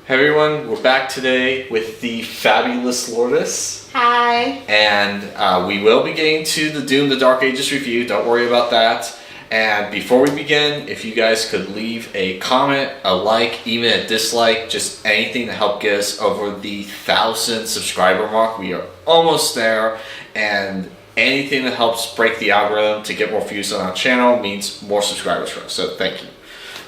Hey everyone, we're back today with the fabulous Lourdes. Hi. And we will be getting to the Doom the Dark Ages review, don't worry about that. And before we begin, if you guys could leave a comment, a like, even a dislike, just anything to help get us over the 1,000 subscriber mark. We are almost there, and anything that helps break the algorithm to get more views on our channel means more subscribers for us, so thank you.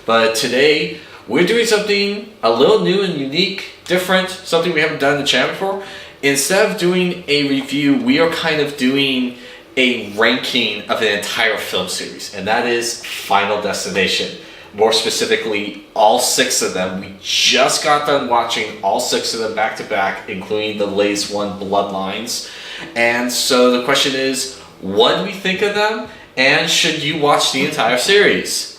But today, we're doing something a little new and unique, different, something we haven't done in the channel before. Instead of doing a review, we are kind of doing a ranking of an entire film series, and that is Final Destination. More specifically, all 6 of them. We just got done watching all 6 of them back to back, including the latest one, Bloodlines. And so the question is, what do we think of them, and should you watch the entire series?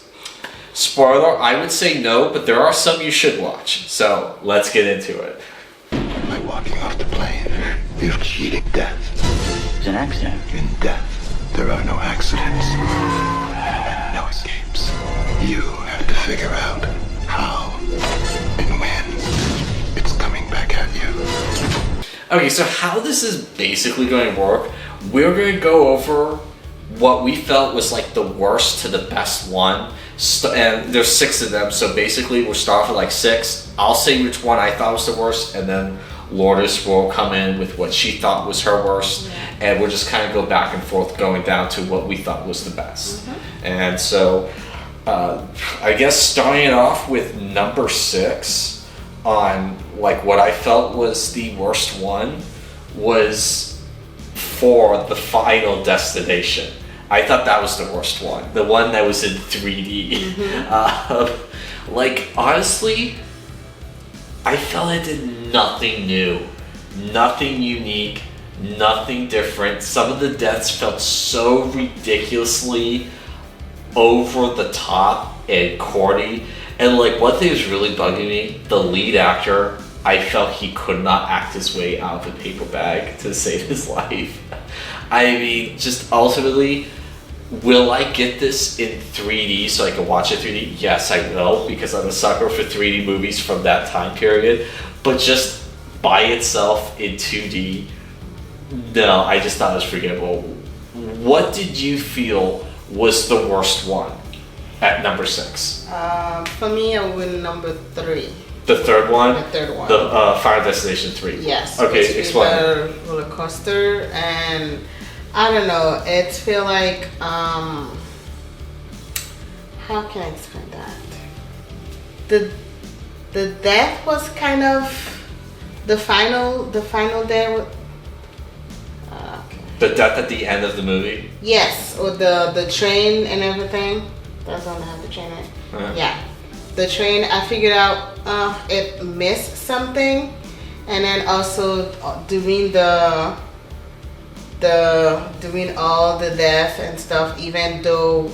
Spoiler, I would say no, but there are some you should watch. So, let's get into it. By walking off the plane, you've cheated death. It's an accident. In death, there are no accidents. And no escapes. You have to figure out how and when it's coming back at you. Okay, so how this is basically going to work, we're going to go over what we felt was like the worst to the best one. And there's 6 of them, so basically we'll start with like 6. I'll say which one I thought was the worst, and then Lourdes will come in with what she thought was her worst, and we'll just kind of go back and forth going down to what we thought was the best. And so I guess starting it off with number 6 on like what I felt was the worst one was for the Final Destination. I thought that was the worst one. The one that was in 3D. Like, honestly, I felt it did nothing new, nothing unique, nothing different. Some of the deaths felt so ridiculously over the top and corny. And like, one thing was really bugging me, the lead actor, I felt he could not act his way out of a paper bag to save his life. I mean, just ultimately, will I get this in 3D so I can watch it 3D? Yes, I will, because I'm a sucker for 3D movies from that time period. But just by itself in 2D, no, I just thought it was forgettable. What did you feel was the worst one at number 6? For me, I went number 3. The third one? The third one. The Final Destination 3. Yes. Okay, explain. The roller coaster, and I don't know, it feel like, how can I explain that? The death was kind of, the final death, okay. The death at the end of the movie? Yes, or the train and everything. That's on how the train is. Yeah. The train, I figured out it missed something, and then also doing doing all the death and stuff, even though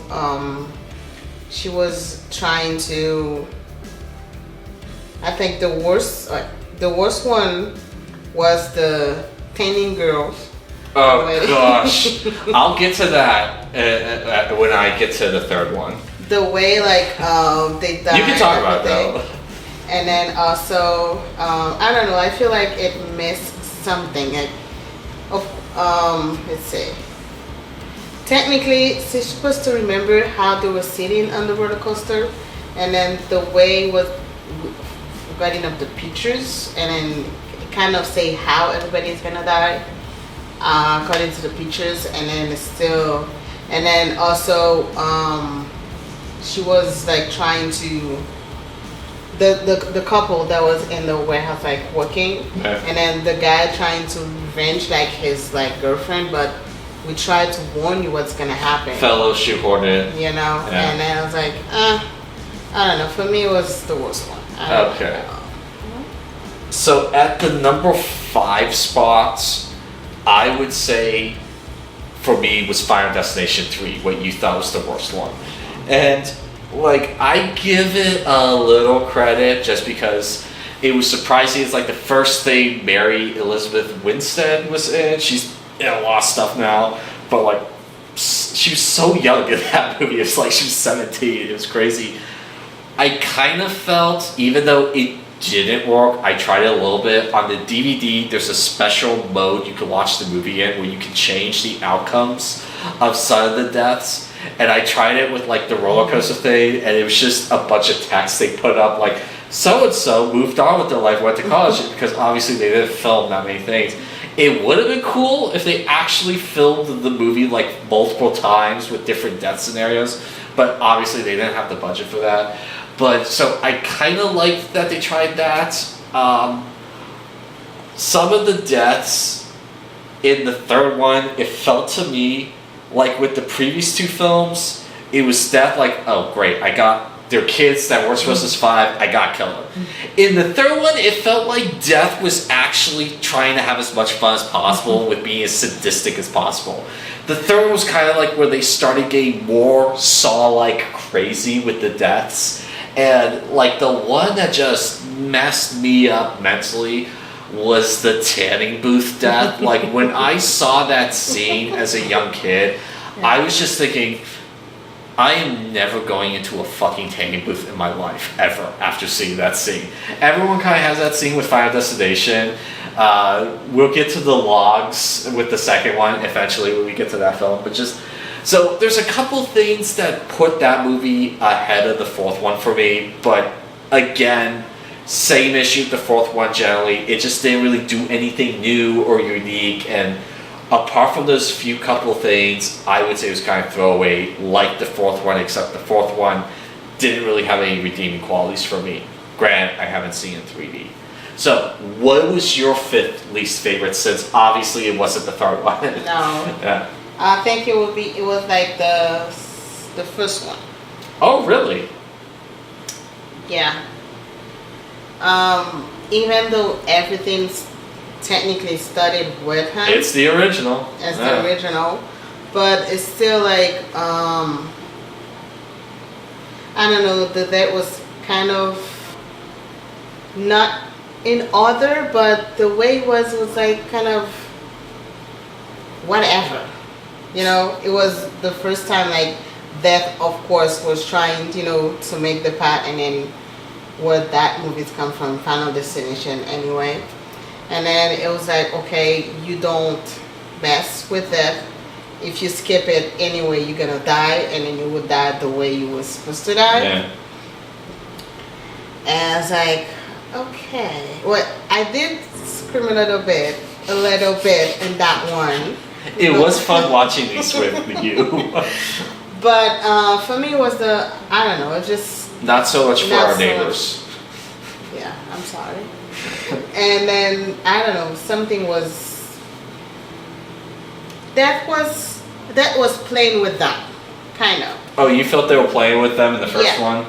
she was trying to, I think the worst one was the painting girls. Oh gosh, I'll get to that when I get to the third one. The way like they died. You can talk about that. And then also, I don't know, I feel like it missed something. Like, let's see. Technically, she's supposed to remember how they were sitting on the roller coaster, and then the way was getting up the pictures, and then kind of say how everybody's gonna die according to the pictures, and then it's still, and then also she was like trying to the couple that was in the warehouse like working, and then the guy trying to revenge like his like girlfriend, but we tried to warn you what's gonna happen. Fellow shoehorned it. You know, and then I was like, I don't know. For me, it was the worst one. Okay. So at the number 5 spots, I would say for me was Final Destination 3, what you thought was the worst one. And like, I give it a little credit just because it was surprising. It's like the first thing Mary Elizabeth Winstead was in. She's in a lot of stuff now, but like, she was so young in that movie. It was like she was 17. It was crazy. I kind of felt, even though it didn't work. I tried it a little bit. On the DVD, there's a special mode you can watch the movie in where you can change the outcomes of some of the deaths. And I tried it with like the roller coaster thing, and it was just a bunch of text they put up like, so-and-so moved on with their life, went to college, because obviously they didn't film that many things. It would have been cool if they actually filmed the movie like multiple times with different death scenarios, but obviously they didn't have the budget for that. But so I kind of liked that they tried that. Some of the deaths in the third one, it felt to me like with the previous two films, it was death like, oh great, I got their kids that weren't supposed to survive, I got killed. In the third one, it felt like death was actually trying to have as much fun as possible with being as sadistic as possible. The third one was kind of like where they started getting more Saw-like crazy with the deaths. And like the one that just messed me up mentally was the tanning booth death. Like when I saw that scene as a young kid, I was just thinking, I am never going into a fucking tanning booth in my life, ever, after seeing that scene. Everyone kind of has that scene with Final Destination. We'll get to the logs with the second one eventually when we get to that film. But just, so there's a couple things that put that movie ahead of the fourth one for me. But again, same issue with the fourth one generally. It just didn't really do anything new or unique. And apart from those few couple of things, I would say it was kind of throwaway, like the fourth one, except the fourth one didn't really have any redeeming qualities for me. Granted, I haven't seen it in 3D. So, what was your fifth least favorite, since obviously it wasn't the third one? No. Yeah. I think it was like the first one. Oh, really? Yeah. Even though everything's technically studied with him. It's the original. It's the original. But it's still like, I don't know, that was kind of not in order, but the way it was like kind of whatever. You know, it was the first time like Death, of course, was trying, to make the part, and then where that movie's come from, Final Destination anyway. And then it was like, okay, you don't mess with it. If you skip it anyway, you're gonna die, and then you would die the way you were supposed to die. Yeah. And I was like, okay. Well, I did scream a little bit in that one. It was fun watching these with you. But for me, it was I don't know, it just... Not so much for Not our so neighbors. much. Yeah, I'm sorry. And then, I don't know, something was... That was playing with them, kind of. Oh, you felt they were playing with them in the first Yeah. one?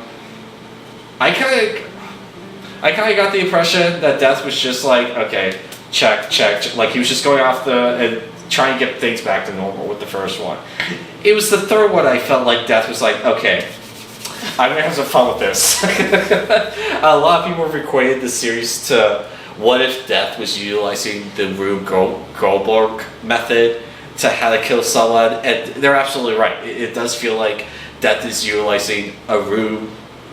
I kind of got the impression that Death was just like, okay, check. Like he was just going off and trying to get things back to normal with the first one. It was the third one I felt like Death was like, okay, I'm gonna have some fun with this. A lot of people have equated the series to what if Death was utilizing the Rube Goldberg method to how to kill someone, and they're absolutely right. It does feel like Death is utilizing a Rube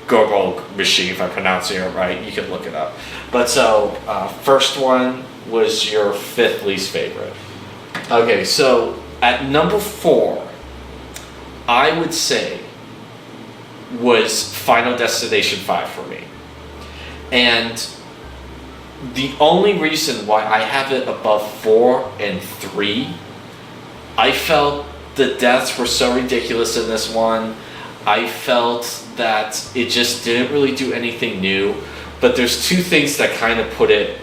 Goldberg machine, if I'm pronouncing it right. You can look it up. But so, first one was your fifth least favorite. Okay, so at number 4, I would say was Final Destination 5 for me. And the only reason why I have it above 4 and 3, I felt the deaths were so ridiculous in this one. I felt that it just didn't really do anything new. But there's two things that kind of put it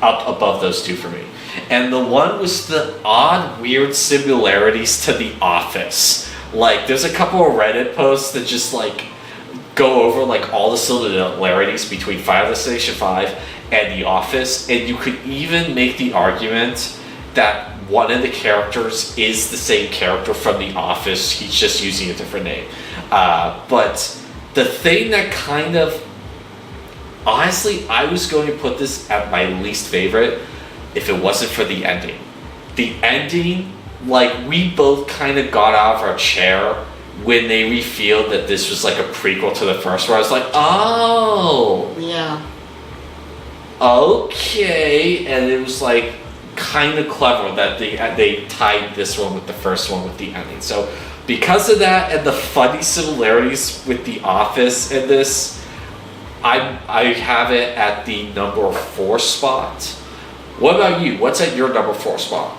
up above those two for me. And the one was the odd, weird similarities to The Office. Like, there's a couple of Reddit posts that just, like, go over, like, all the similarities between Final Destination 5 and The Office. And you could even make the argument that one of the characters is the same character from The Office. He's just using a different name. But the thing that kind of... Honestly, I was going to put this at my least favorite if it wasn't for the ending. The ending, like, we both kind of got out of our chair when they revealed that this was like a prequel to the first one. I was like, oh! Yeah. okay, and it was like kind of clever that they tied this one with the first one with the ending. So because of that and the funny similarities with The Office in this, I have it at the number 4 spot. What about you? What's at your number 4 spot?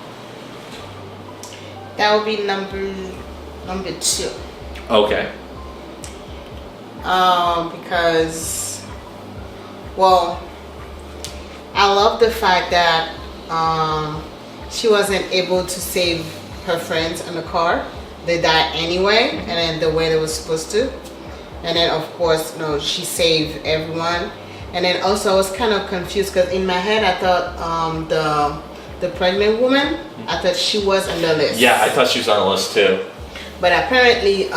That would be number 2. Okay. Because, well, I love the fact that she wasn't able to save her friends in the car. They died anyway, and then the way they were supposed to. And then, of course, she saved everyone. And then also I was kind of confused because in my head I thought the pregnant woman, I thought she was on the list. Yeah, I thought she was on the list too. But apparently,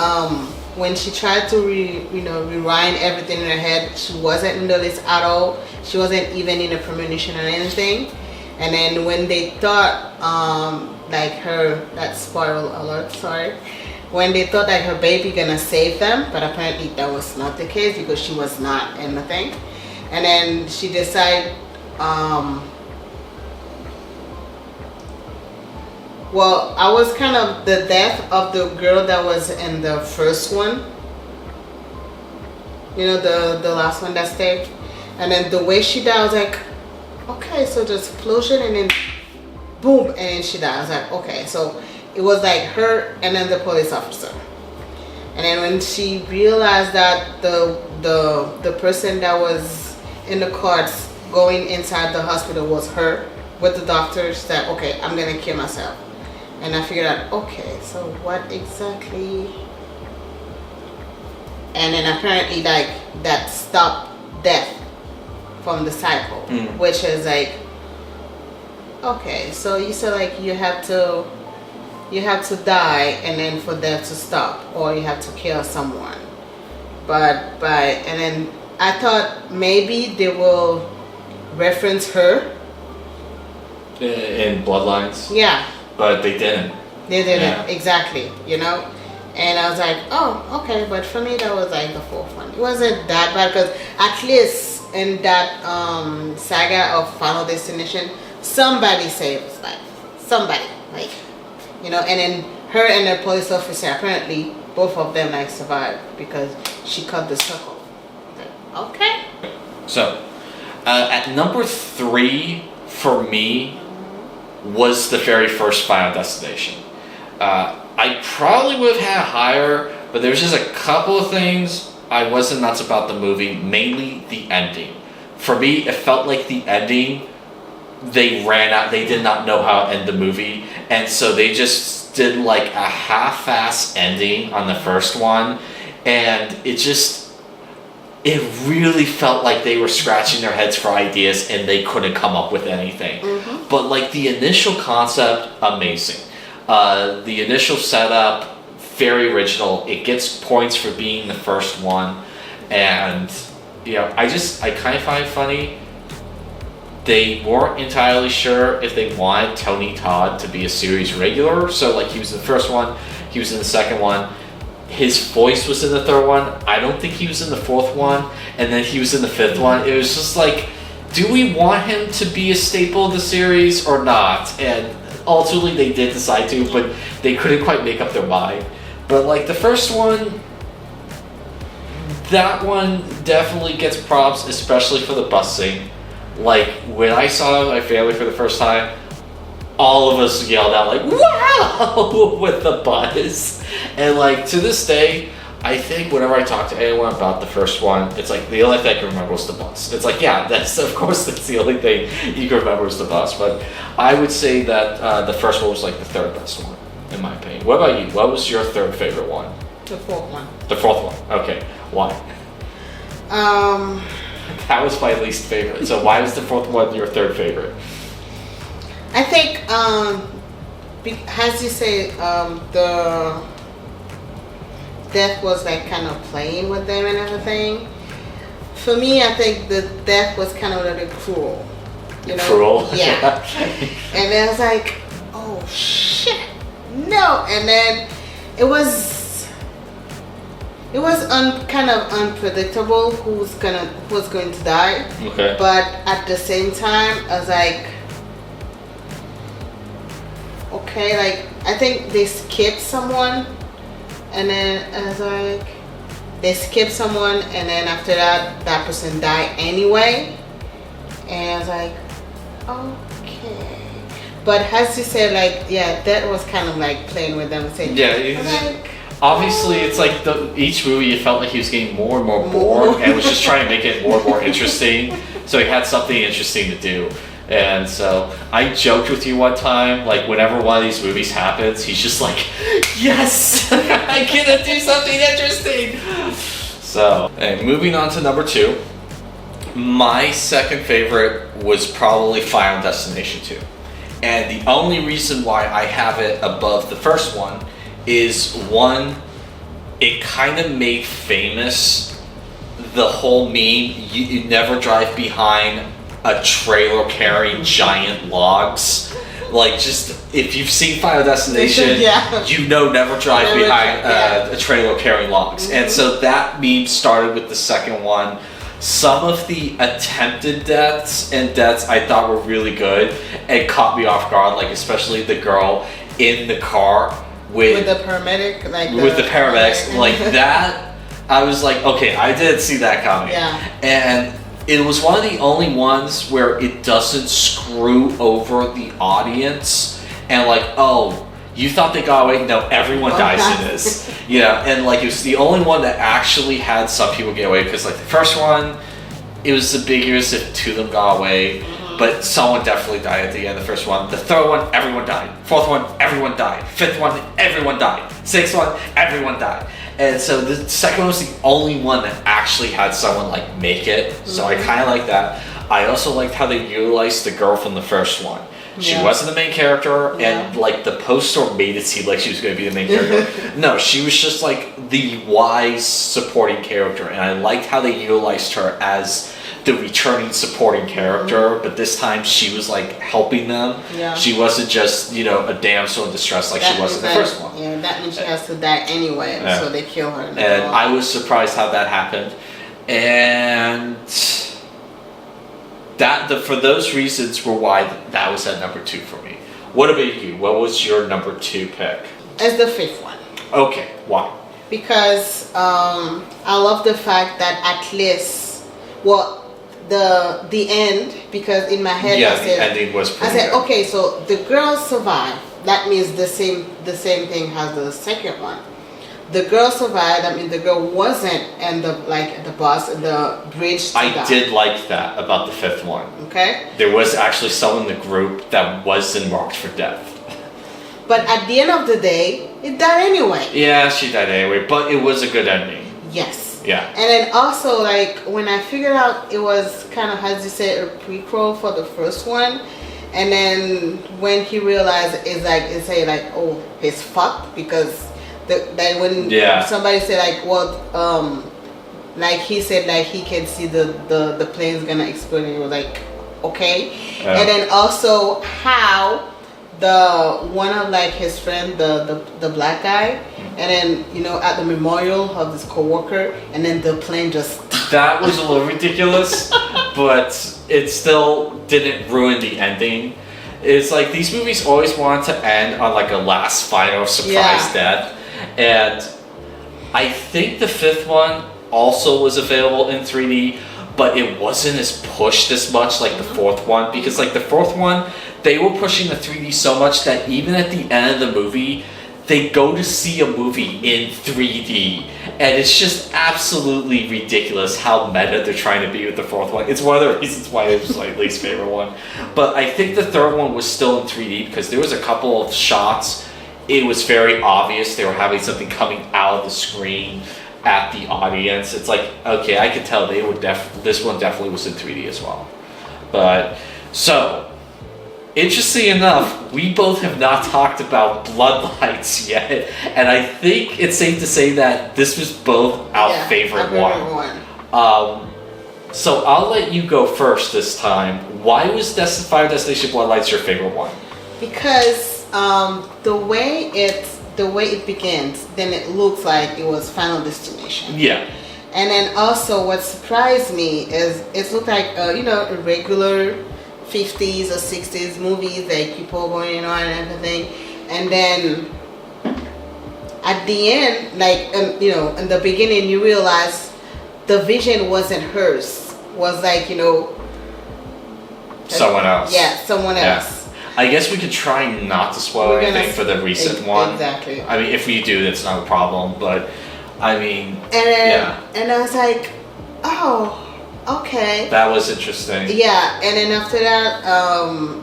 when she tried to rewind everything in her head, she wasn't in the list at all. She wasn't even in a premonition or anything. And then when they thought, that spoiler alert, sorry. When they thought that her baby gonna save them, but apparently that was not the case because she was not in the thing. And then she decided, well, I was kind of the death of the girl that was in the first one. The last one that stayed. And then the way she died, I was like, okay, so just explosion and then boom, and then she died. I was like, okay, so it was like her and then the police officer. And then when she realized that the person that was in the carts going inside the hospital was her with the doctor, she said, okay, I'm gonna kill myself. And I figured out, okay, so what exactly? And then apparently that stopped death from the cycle, which is like, okay, so you said you have to die and then for death to stop, or you have to kill someone. And then I thought maybe they will reference her in Bloodlines. Yeah. But they didn't. They didn't, exactly, And I was like, oh, okay. But for me, that was like the 4th one. It wasn't that bad because at least in that saga of Final Destination, somebody saved life. Somebody, and then her and the police officer, apparently both of them survived because she cut the circle. Okay. So, at number 3 for me was the very first Final Destination. I probably would have had higher, but there's just a couple of things I wasn't nuts about the movie, mainly the ending. For me, it felt like the ending, they ran out, they did not know how to end the movie, and so they just did a half-ass ending on the first one, and it really felt like they were scratching their heads for ideas and they couldn't come up with anything. Mm-hmm. But the initial concept, amazing. The initial setup, very original. It gets points for being the first one. And I kind of find it funny. They weren't entirely sure if they wanted Tony Todd to be a series regular. So he was in the first one, he was in the second one. His voice was in the third one. I don't think he was in the fourth one. And then he was in the fifth one. It was just do we want him to be a staple of the series or not? And ultimately they did decide to, but they couldn't quite make up their mind. But the first one, that one definitely gets props, especially for the bus scene. When I saw my family for the first time, all of us yelled out wow with the bus. And to this day, I think whenever I talk to anyone about the first one, it's the only thing I can remember was the bus. It's that's the only thing you can remember was the bus. But I would say that the first one was the third best one, in my opinion. What about you? What was your third favorite one? The 4th one. The 4th one. Okay. Why? That was my least favorite. So why was the 4th one your third favorite? I think, as you say, the death was kind of playing with them and everything. For me, I think the death was kind of a little cruel. Cruel? Yeah. And then I was oh shit, no. And then it was it was kind of unpredictable who's going to die. Okay. But at the same time, I was like, okay, like I think they skipped someone, and then I was like, they skipped someone, and then after that person died anyway, and I was like, okay. But as you said, like, yeah, that was kind of like playing with them, saying, Yeah, obviously it's like each movie you felt like he was getting more and more bored and was just trying to make it more and more interesting, so he had something interesting to do. And so I joked with you one time, like whenever one of these movies happens, he's just like, yes, I get to do something interesting. So, and moving on to number 2, my second favorite was probably Final Destination 2. And the only reason why I have it above the first one is, one, it kind of made famous the whole meme, you never drive behind a trailer carrying giant logs. Like, just, if you've seen Final Destination, Yeah. you know never drive behind a trailer carrying logs. And so that meme started with the second one. Some of the attempted deaths and deaths I thought were really good and caught me off guard, like especially the girl in the car with the paramedic, with the paramedics, like that. I was like, okay, I didn't see that coming. Yeah. And it was one of the only ones where it doesn't screw over the audience and like, oh, you thought they got away? No, everyone dies in this. Yeah, and like it was the only one that actually had some people get away, because like the first one, it was ambiguous if 2 of them got away, but someone definitely died at the end of the first one. The third one, everyone died. Fourth one, everyone died. Fifth one, everyone died. Sixth one, everyone died. And so the second one was the only one that actually had someone like make it. So I kind of like that. I also liked how they utilized the girl from the first one. She wasn't the main character, and like the poster made it seem like she was going to be the main character. No, she was just like the wise supporting character, and I liked how they utilized her as the returning supporting character, but this time she was like helping them. Yeah. She wasn't just, you know, a damsel in distress like she was in the first one. Yeah, that means she has to die anyway, so they kill her. And I was surprised how that happened. And for those reasons were why that was at number 2 for me. What about you? What was your number 2 pick? It's the 5th one. Okay, why? Because I love the fact that at least, the end, because in my head I said, the ending was pretty I said, good. okay, so the girl survived. That means the same thing as the second one. The girl survived. I mean, the girl wasn't in the bridge. I did like that about the 5th one. Okay. There was actually someone in the group that wasn't marked for death. But at the end of the day, it died anyway. Yeah, she died anyway, but it was a good ending. Yes. Yeah. And then also, like, when I figured out it was kind of, as you said, a prequel for the first one, and then when he realized it's like, oh, he's fucked, because then when somebody said like, well, like he said, like he can see the plane's gonna explode, and he was like, okay. Yeah. And then also how one of like his friend, the black guy, and then, you know, at the memorial of this coworker, and then the plane just that was a little ridiculous, but it still didn't ruin the ending. It's like these movies always want to end on like a last final surprise death, and I think the 5th one also was available in 3D, but it wasn't as pushed as much like the 4th one, because like the 4th one, they were pushing the 3D so much that even at the end of the movie, they go to see a movie in 3D, and it's just absolutely ridiculous how meta they're trying to be with the 4th one. It's one of the reasons why it was my least favorite one. But I think the 3rd one was still in 3D because there was a couple of shots. It was very obvious they were having something coming out of the screen at the audience. It's like, okay, I could tell they would this one definitely was in 3D as well. But so, interesting enough, we both have not talked about Bloodlights yet, and I think it's safe to say that this was both our favorite one. So I'll let you go first this time. Why was Final Destination Bloodlights your favorite one? Because the way the way it begins, then it looks like it was Final Destination. Yeah. And then also what surprised me is it looked like a regular 50s or 60s movies, like people going on and everything. And then at the end, like in the beginning, you realize the vision wasn't hers. Was like someone else. Yeah, someone else. I guess we could try not to spoil We're gonna anything for the recent one. Exactly. I mean, if we do, that's not a problem. But I mean, and I was like, oh, okay. That was interesting. Yeah, and then after that,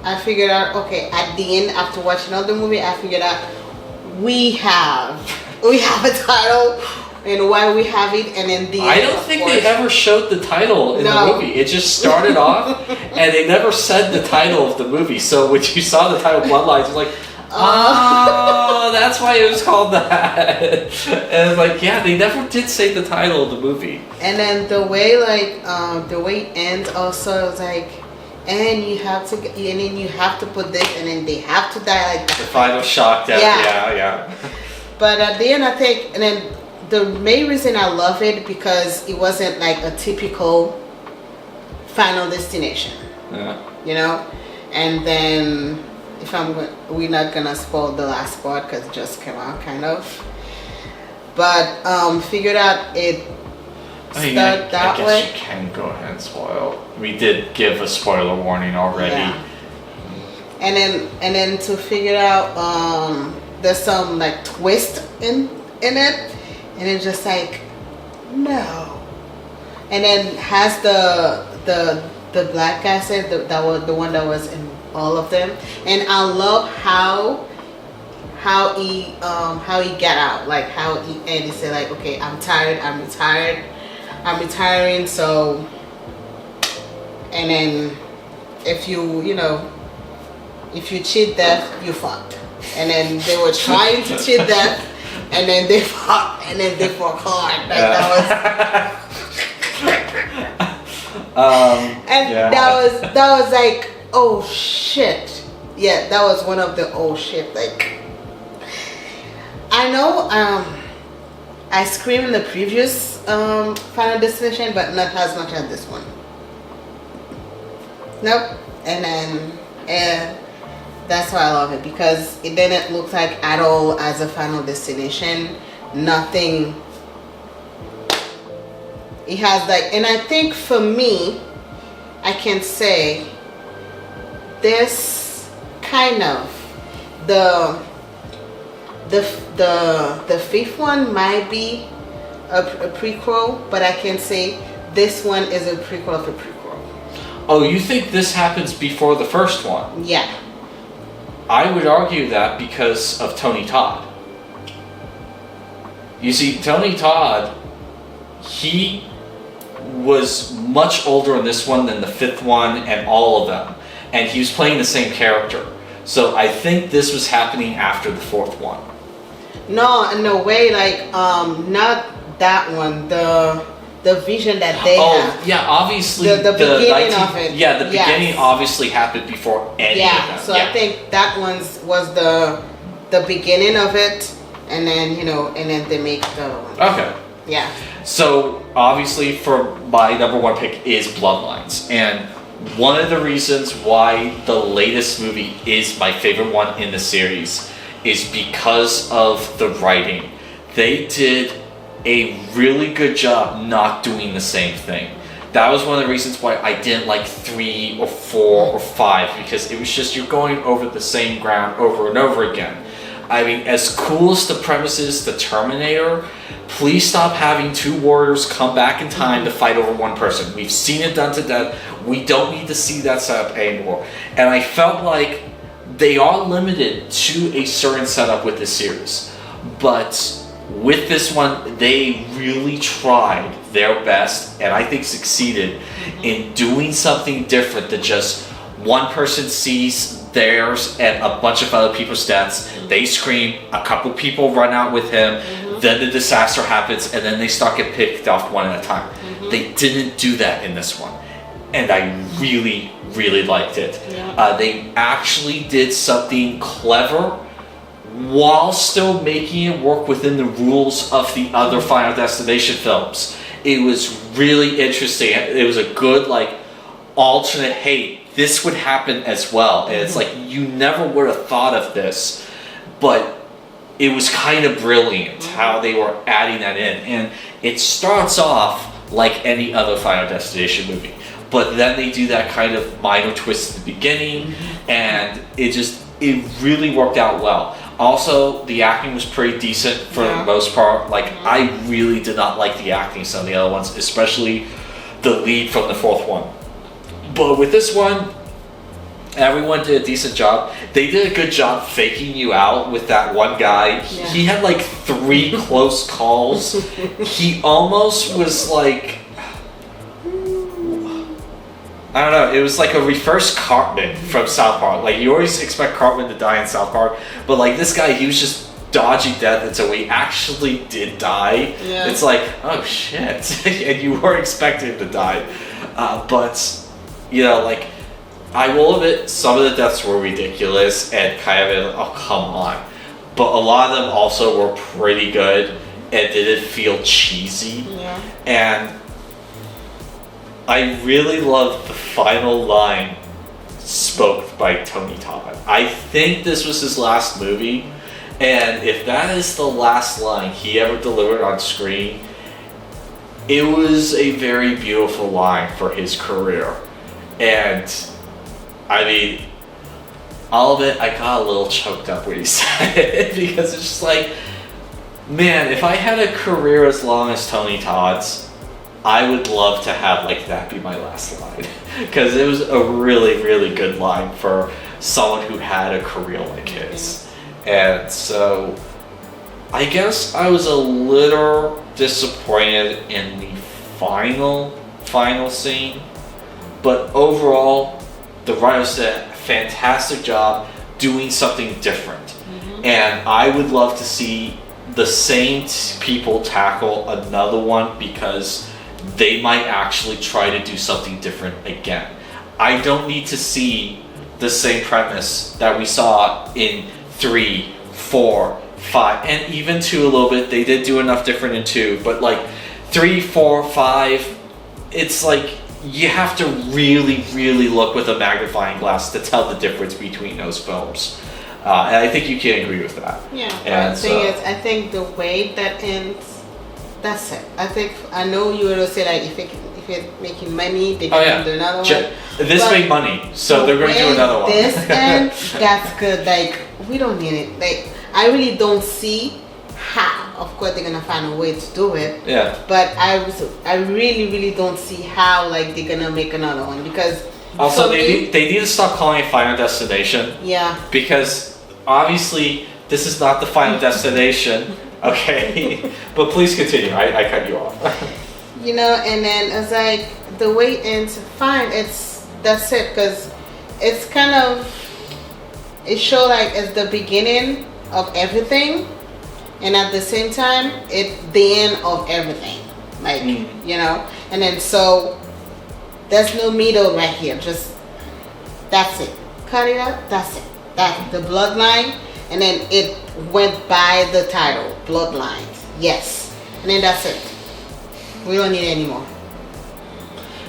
I figured out, okay, at the end, after watching all the movie, I figured out we have a title and why we have it, and then the I don't think they ever showed the title in the movie. It just started off, and they never said the title of the movie. So when you saw the title Bloodlines, you're like, oh, that's why it was called that. And it's like, yeah, they never did say the title of the movie. And then the way it ends also, it was like, and you have to, and then you have to put this, and then they have to die like that. The final shock death. Yeah. But at the end, I think, and then the main reason I love it because it wasn't like a typical Final Destination. Yeah. And then we're not gonna spoil the last part because it just came out kind of. But figured out it started that way. I guess you can go ahead and spoil. We did give a spoiler warning already. Yeah. And then to figure out there's some like twist in it, and it's just like no. And then has the black guy said that was the one that was in all of them, and I love how he got out, like how he said like, okay, I'm tired, I'm retiring, so, and then if you cheat death, you fucked. And then they were trying to cheat death, and then they fucked, and then they fucked hard. Like that was like, oh shit. Yeah, that was one of the oh shit. Like, I know I screamed in the previous Final Destination, but not as much as this one. Nope. And then that's why I love it, because it didn't look like at all as a Final Destination. Nothing. It has like, and I think for me, I can say this kind of the fifth one might be a prequel, but I can say this one is a prequel of a prequel. Oh, you think this happens before the first one? Yeah. I would argue that because of Tony Todd. You see, Tony Todd, he was much older in this one than the fifth one and all of them. And he was playing the same character. So I think this was happening after the fourth one. No way, like, not that one. The vision that they have. Oh, yeah, obviously the beginning of it. Yeah, the beginning obviously happened before any of them. So I think that was the beginning of it, and then and then they make the other one. Okay. Yeah. So obviously, for my number one pick is Bloodlines, and one of the reasons why the latest movie is my favorite one in the series is because of the writing. They did a really good job not doing the same thing. That was one of the reasons why I didn't like 3 or 4 or 5, because it was just you're going over the same ground over and over again. I mean, as cool as the premise is, the Terminator, please stop having 2 warriors come back in time to fight over one person. We've seen it done to death. We don't need to see that setup anymore. And I felt like they are limited to a certain setup with this series. But with this one, they really tried their best, and I think succeeded in doing something different than just one person sees theirs and a bunch of other people's deaths. They scream, a couple people run out with him, then the disaster happens, and then they start getting picked off one at a time. They didn't do that in this one, and I really, really liked it. They actually did something clever while still making it work within the rules of the other Final Destination films. It was really interesting. It was a good, like, alternate, hey, this would happen as well. And it's like, you never would have thought of this, but it was kind of brilliant how they were adding that in. And it starts off like any other Final Destination movie, but then they do that kind of minor twist at the beginning, and it really worked out well. Also, the acting was pretty decent for the most part. Like, I really did not like the acting of some of the other ones, especially the lead from the fourth one. But with this one, everyone did a decent job. They did a good job faking you out with that one guy. Yeah. He had like 3 close calls. He almost was like, I don't know, it was like a reverse Cartman from South Park. Like, you always expect Cartman to die in South Park, but like this guy, he was just dodging death until he actually did die. Yeah. It's like, oh shit, and you weren't expecting him to die. But, you know, like, I will admit, some of the deaths were ridiculous and kind of, oh, come on. But a lot of them also were pretty good and didn't feel cheesy. Yeah. And I really love the final line spoke by Tony Todd. I think this was his last movie, and if that is the last line he ever delivered on screen, it was a very beautiful line for his career. And I mean, all of it, I got a little choked up when he said it, because it's just like, man, if I had a career as long as Tony Todd's, I would love to have like that be my last line, because it was a really, really good line for someone who had a career like his. And so I guess I was a little disappointed in the final scene, but overall the writers did a fantastic job doing something different. And I would love to see the same people tackle another one, because they might actually try to do something different again. I don't need to see the same premise that we saw in 3, 4, 5, and even 2 a little bit. They did do enough different in 2, but like 3, 4, 5, it's like you have to really, really look with a magnifying glass to tell the difference between those films. And I think you can agree with that. Yeah, And the thing is, I think the way that ends, that's it. I know you will say that if it's making money, they can do another one. This But made money, so they're going to do another one. This ends, that's good. Like, we don't need it. Like, I really don't see how. Of course, they're gonna find a way to do it. Yeah. But I really, really don't see how like they're gonna make another one, because Also, for me, they need to stop calling it Final Destination. Yeah. Because obviously this is not the final destination, okay? But please continue. I cut you off. You know, and then it's like the way it ends, fine. That's it, because it's kind of, it show like it's the beginning of everything, and at the same time it's the end of everything. Like you know, and then so there's no middle right here. Just that's it. Cut it out. That's it. That's the bloodline, and then it went by the title, Bloodlines. Yes, and then that's it. We don't need it anymore.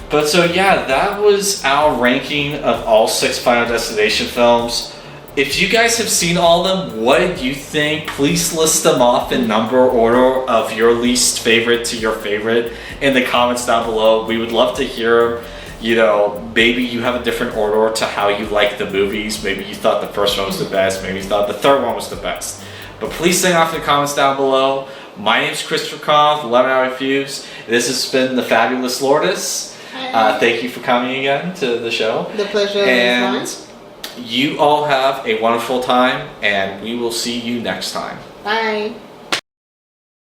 But so yeah, that was our ranking of all 6 Final Destination films. If you guys have seen all of them, what did you think? Please list them off in number order of your least favorite to your favorite in the comments down below. We would love to hear them. You know, maybe you have a different order to how you like the movies. Maybe you thought the first one was the best. Maybe you thought the third one was the best. But please send off in the comments down below. My name's Christopher Conn, 11 Hour Reviews. This has been the Fabulous Lourdes. Thank you for coming again to the show. The pleasure and is you all have a wonderful time, and we will see you next time. mine. Bye.